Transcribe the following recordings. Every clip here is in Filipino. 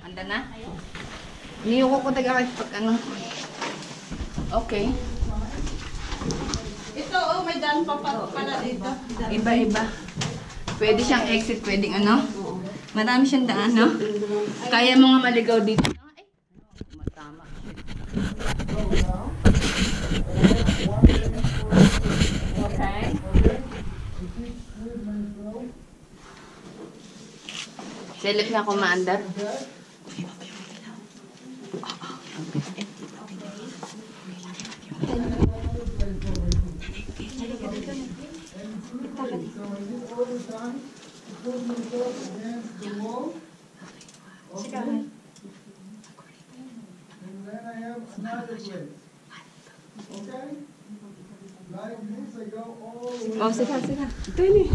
Anda na? Niyoko ko taga pag ano. Okay. Ito, oh, may daan pa pala dito. Iba-iba. Pwede siyang exit, pwedeng ano. Marami siyang daan, no? Kaya mo nga maligaw dito. Ay, matama. Okay. Select na ako maandar. Oh, sige. Ito yun eh.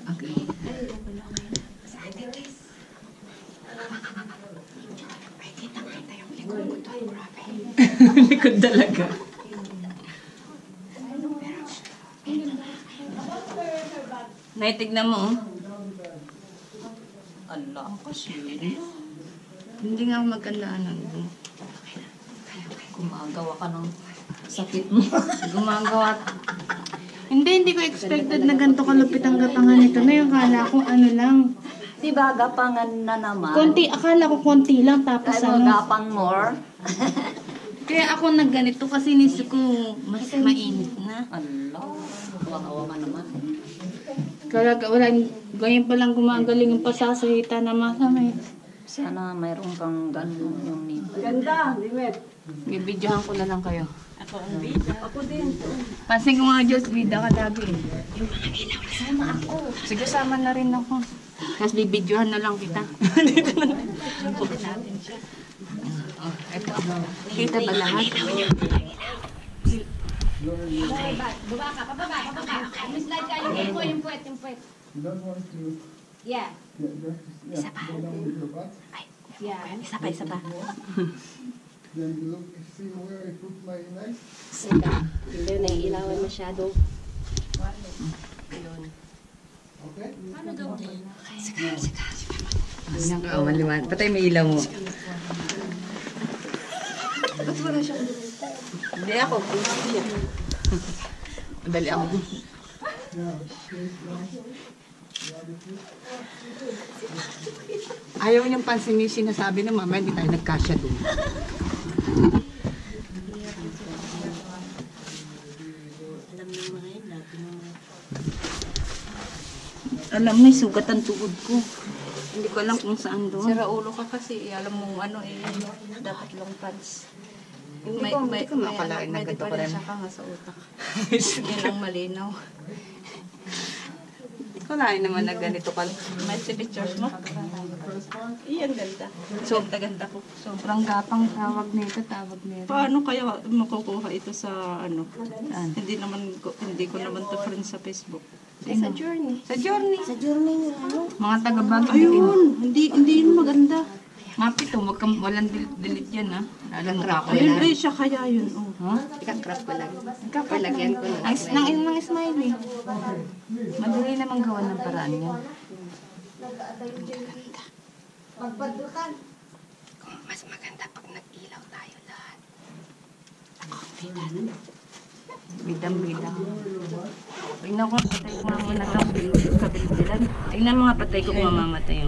Okay. Likod talaga. Naitignan mo, oh. Allah, kasi. Hindi nga ako magkandaan. Gumagawa ka ng sakit mo. Gumagawa. Hindi ko expected na ganito kalupit ang gapangan nito. Na yung akala ko ano lang. Diba, gapangan na naman. Akala ko konti lang tapos Tayo ano. gapang more. Kaya ako nagganito kasi nisip ko mas mainit na. Allah, kawawa ka naman. Kaya wala, ganyan palang gumagaling yung pasasahita na masama. Sana mayroon kang ganun yung nito. Ganda, Liwet. Bibidyohan ko na lang kayo. Ako ang bida. Ako din. Pansin ko nga Diyos, bida ka lagi. Yung mga ilaw, sama ako. Sige, sama na rin ako. Tapos bibidyohan na lang kita. Dito na lang. natin siya. Oh, eto. Kita ba lahat? Baba ka, pababa. Slide ka, yung puwet. You don't want to Yeah. Isa pa. Down with your butt. Yeah. Isa pa. Then look, see where I put my knife. Hindi, naiilawan masyado. Okay? Tingnan ko, maliwan. Patay may ilaw mo. Hindi ako. Madali ako. Ayaw niyang pansin yung sinasabi ng mama, hindi tayo nagkasya doon. Alam mo, sugat ang tuhod ko. Hindi ko alam kung saan doon. Sira ulo ka kasi, alam mo ano dapat long pants. Hindi ko makalain na ganito pa rin. May ka nga sa utak. Yan ang malinaw. Hindi ko lain naman na ganito pala. May pictures mo? Iyan, ganda. So, Ganda ko. sobrang gapang tawag nito. Paano kaya makukuha ito sa ano? Saan? Hindi ko naman to friend sa Facebook. Sa journey. Sa journey. Sa journey nyo, ano? Mga taga-Baguio. Ayun, hindi yun maganda. Mapito, walang delete yan ha. Lalang crack ko Ayun, yan. ay siya kaya yun. Oh. Ha? Ika-crop ko lang. Palagyan ko lang. Nang smiley. Madali naman gawa ng paraan yan. Magpadukan. Mas maganda pag nag-ilaw tayo lahat. Bidang-bidang. Tingnan ko, patay ko nga muna itong kabilbilan. Tingnan mga patay ko kung mamamatay yung